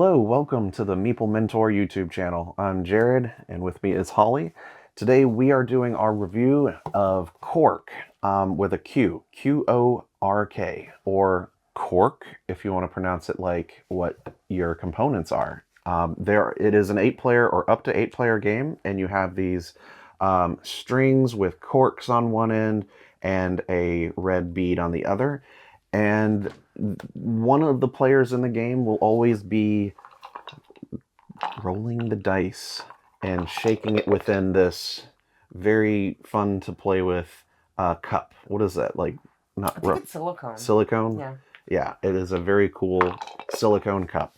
Hello, welcome to the Meeple Mentor YouTube channel. I'm Jared, and with me is Holly. Today we are doing our review of Qork with a Q, Q-O-R-K, or Qork, if you want to pronounce it like what your components are. It is an 8-player or up to 8-player game, and you have these strings with corks on one end and a red bead on the other. And one of the players in the game will always be rolling the dice and shaking it within this very fun to play with cup. What is that? Like, not I think it's silicone. Silicone? Yeah. Yeah, it is a very cool silicone cup.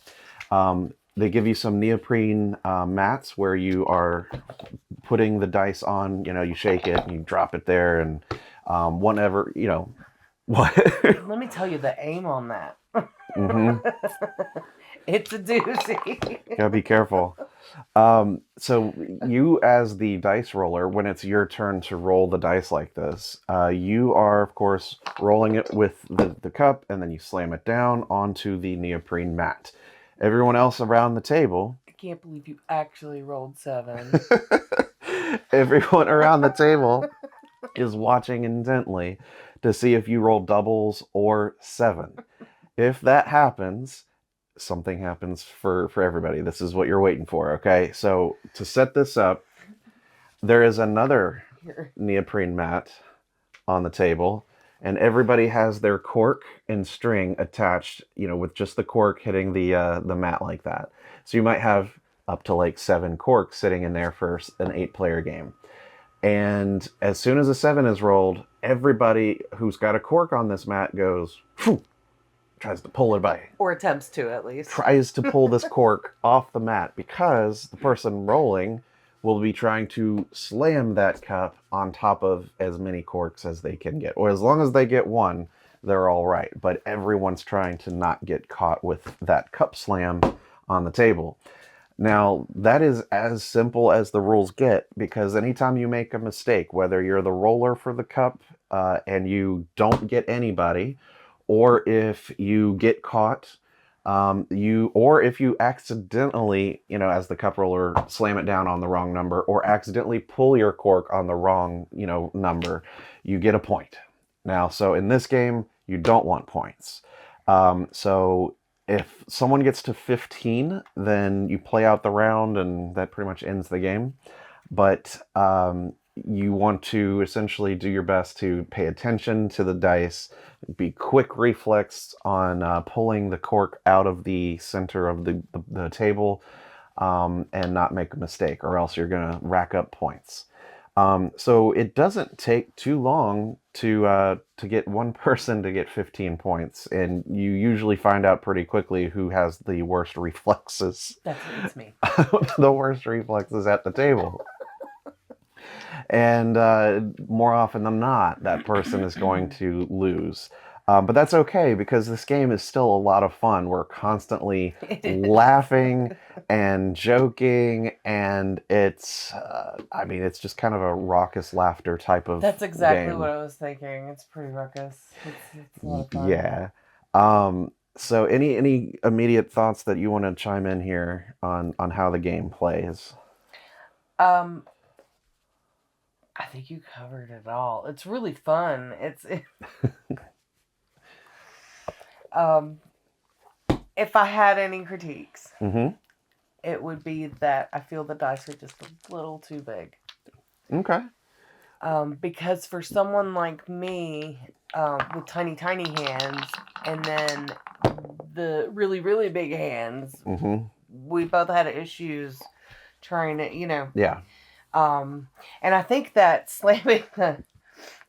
They give you some neoprene mats where you are putting the dice on, you shake it and you drop it there, and whatever, what? Let me tell you the aim on that. Mm-hmm. It's a doozy. Gotta be careful. So you, as the dice roller, when it's your turn to roll the dice like this, you are, of course, rolling it with the cup, and then you slam it down onto the neoprene mat. Everyone else around the table... I can't believe you actually rolled 7. Everyone around the table is watching intently to see if you roll doubles or 7. If that happens, something happens for everybody. This is what you're waiting for, okay? So to set this up, there is another neoprene mat on the table, and everybody has their cork and string attached, with just the cork hitting the mat like that. So you might have up to like 7 corks sitting in there for an 8-player game. And as soon as a 7 is rolled, everybody who's got a cork on this mat goes, phew, tries to pull it by. Or attempts to, at least. Tries to pull this cork off the mat, because the person rolling will be trying to slam that cup on top of as many corks as they can get. Or as long as they get one, they're all right. But everyone's trying to not get caught with that cup slam on the table. Now, that is as simple as the rules get, because anytime you make a mistake, whether you're the roller for the cup and you don't get anybody, or if you get caught, or if you accidentally, as the cup roller, slam it down on the wrong number, or accidentally pull your cork on the wrong, number, you get a point. Now, so in this game, you don't want points. So if someone gets to 15, then you play out the round, and that pretty much ends the game. But you want to essentially do your best to pay attention to the dice, be quick reflex on pulling the cork out of the center of the table, and not make a mistake, or else you're going to rack up points. So it doesn't take too long to get one person to get 15 points, and you usually find out pretty quickly who has the worst reflexes. It's me. The worst reflexes at the table. And more often than not, that person is going to lose. But that's okay, because this game is still a lot of fun. We're constantly laughing and joking, and it's just kind of a raucous laughter type of That's exactly game. what I was thinking. It's pretty ruckus. It's a lot of fun. Yeah. So any immediate thoughts that you want to chime in here on how the game plays? I think you covered it all. It's really fun. If I had any critiques, it would be that I feel the dice are just a little too big. Okay. Because for someone like me, with tiny, tiny hands, and then the really, really big hands, we both had issues trying to, Yeah. And I think that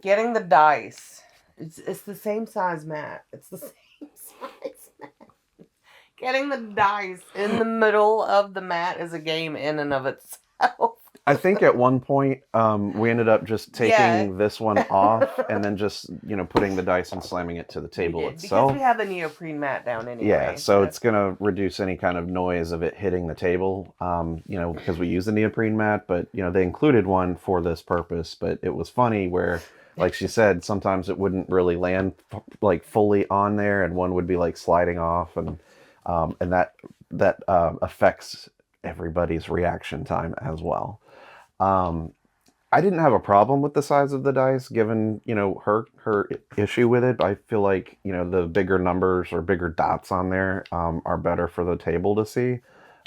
getting the dice, it's the same size mat. It's the same size mat. Getting the dice in the middle of the mat is a game in and of itself. I think at one point we ended up just taking this one off and then just putting the dice and slamming it to the table itself. Because we have the neoprene mat down anyway. Yeah, so it's gonna reduce any kind of noise of it hitting the table. Because we use the neoprene mat, but they included one for this purpose. But it was funny where, like she said, sometimes it wouldn't really land like fully on there, and one would be like sliding off, and and that affects everybody's reaction time as well. Um, I didn't have a problem with the size of the dice, given her issue with it. I feel like the bigger numbers or bigger dots on there are better for the table to see.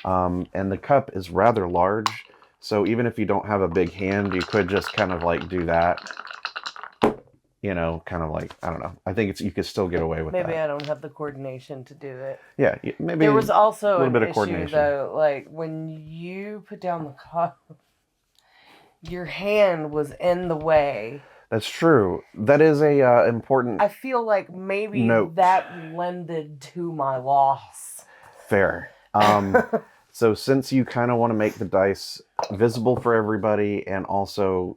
And the cup is rather large, so even if you don't have a big hand, you could just kind of like do that. Kind of like, I don't know. I think you could still get away with Maybe that. I don't have the coordination to do it. Yeah, maybe there was also a little an bit of issue coordination. though, like when you put down the cup, your hand was in the way. That's true. That is a important. I feel like maybe note. that lended to my loss. Fair. So since you kind of want to make the dice visible for everybody, and also,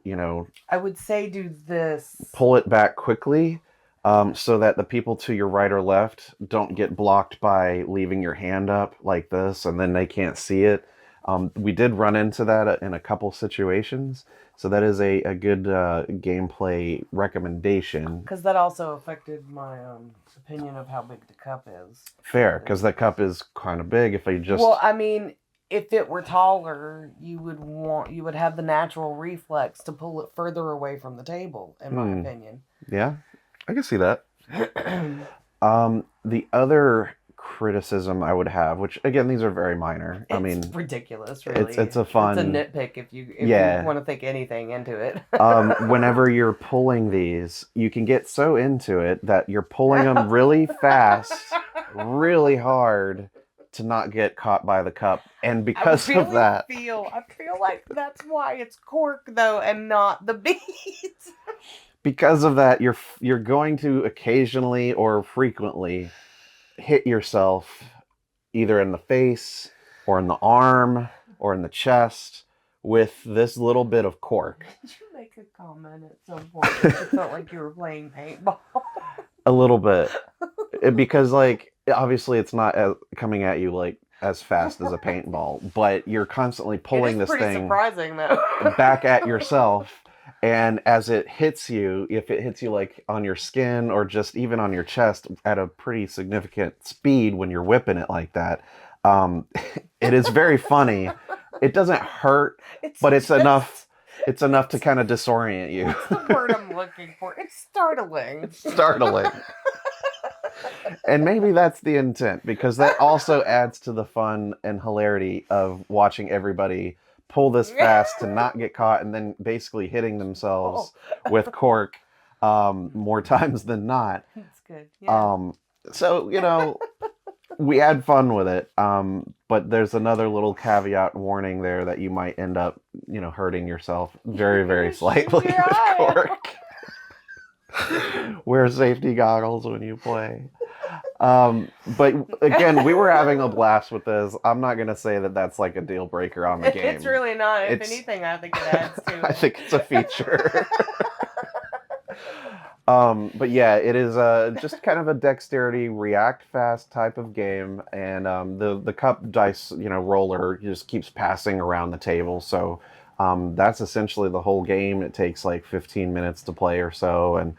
I would say do this. pull it back quickly, so that the people to your right or left don't get blocked by leaving your hand up like this, and then they can't see it. We did run into that in a couple situations, so that is a good gameplay recommendation. Because that also affected my opinion of how big the cup is. Fair, because the cup is kind of big. If I just Well, I mean, if it were taller, you would have the natural reflex to pull it further away from the table, in my opinion. Yeah, I can see that. The other criticism I would have, which again, these are very minor. It's ridiculous, really. It's a fun. It's a nitpick if you want to think anything into it. Whenever you're pulling these, you can get so into it that you're pulling them really fast, really hard, to not get caught by the cup, and because of that, I feel like that's why it's cork though, and not the beads. Because of that, you're going to occasionally or frequently hit yourself either in the face or in the arm or in the chest with this little bit of cork. Did you make a comment at some point that you felt like you were playing paintball? A little bit, because like obviously it's not coming at you like as fast as a paintball, but you're constantly pulling this thing surprising though. back at yourself. And as it hits you, if it hits you like on your skin or just even on your chest at a pretty significant speed when you're whipping it like that, it is very funny. It doesn't hurt, but it's enough. It's enough to kind of disorient you. What's the word I'm looking for? It's startling. It's startling. And maybe that's the intent, because that also adds to the fun and hilarity of watching everybody pull this fast to not get caught, and then basically hitting themselves with cork more times than not. That's good. Yeah. So we had fun with it, but there's another little caveat warning there that you might end up hurting yourself very, very slightly with cork. Wear safety goggles when you play. But again, we were having a blast with this. I'm not going to say that that's like a deal breaker on the game. It's really not. If anything, I think it adds to it. I think it's a feature. But yeah, it is just kind of a dexterity, react fast type of game. And the cup dice, roller just keeps passing around the table. So that's essentially the whole game. It takes like 15 minutes to play or so. And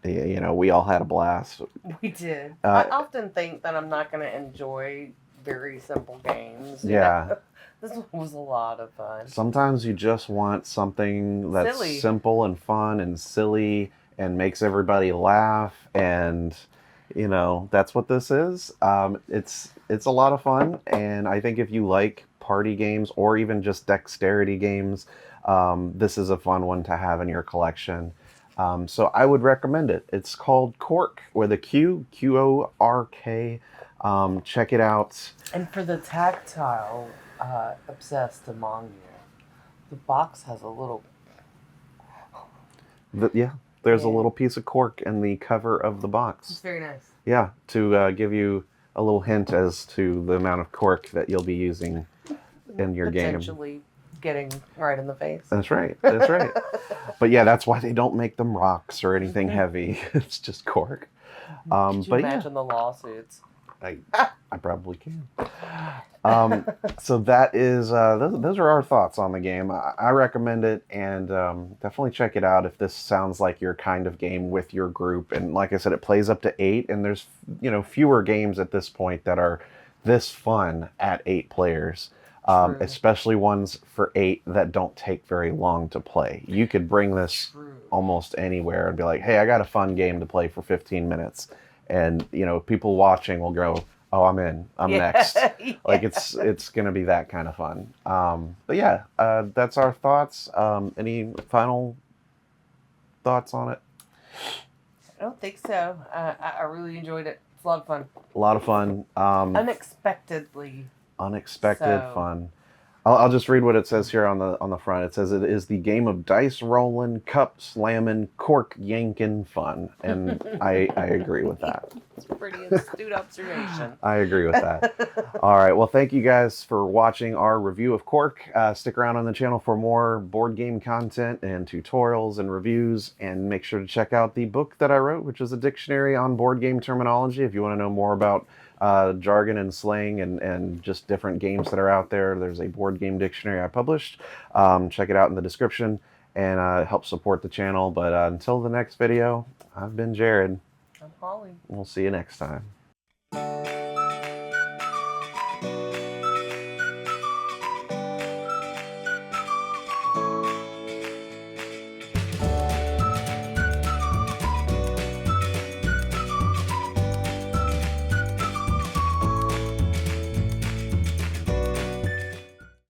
we all had a blast. We did. I often think that I'm not going to enjoy very simple games. Yeah. This was a lot of fun. Sometimes you just want something that's simple and fun and silly and makes everybody laugh. And, that's what this is. It's a lot of fun. And I think if you like party games or even just dexterity games, this is a fun one to have in your collection. So I would recommend it. It's called Qork with a Q, Qork. Check it out. And for the tactile obsessed among you, the box has a little... There's a little piece of cork in the cover of the box. It's very nice. Yeah, to give you a little hint as to the amount of cork that you'll be using in your game. Potentially getting right in the face. That's right. But yeah, that's why they don't make them rocks or anything heavy. It's just cork. Could you imagine the lawsuits? I probably can. So that is those are our thoughts on the game. I recommend it, and definitely check it out if this sounds like your kind of game with your group. And like I said, it plays up to 8, and there's fewer games at this point that are this fun at 8 players. True. Especially ones for 8 that don't take very long to play. You could bring this True. almost anywhere and be like, "Hey, I got a fun game to play for 15 minutes," and people watching will go, "Oh, I'm in. I'm next." Yeah. Like it's gonna be that kind of fun. But yeah, that's our thoughts. Any final thoughts on it? I don't think so. I really enjoyed it. It's a lot of fun. A lot of fun. Unexpectedly. Unexpected So. fun. I'll just read what it says here on the front. It says it is the game of dice rolling, cup slamming, cork yanking fun, and I agree with that. It's a pretty astute observation. I agree with that. All right. Well, thank you guys for watching our review of Qork. Stick around on the channel for more board game content and tutorials and reviews, and make sure to check out the book that I wrote, which is a dictionary on board game terminology. If you want to know more about jargon and slang and just different games that are out there, there's a board game dictionary I published. Check it out in the description, and help support the channel. But until the next video, I've been Jared. I'm Holly. We'll see you next time.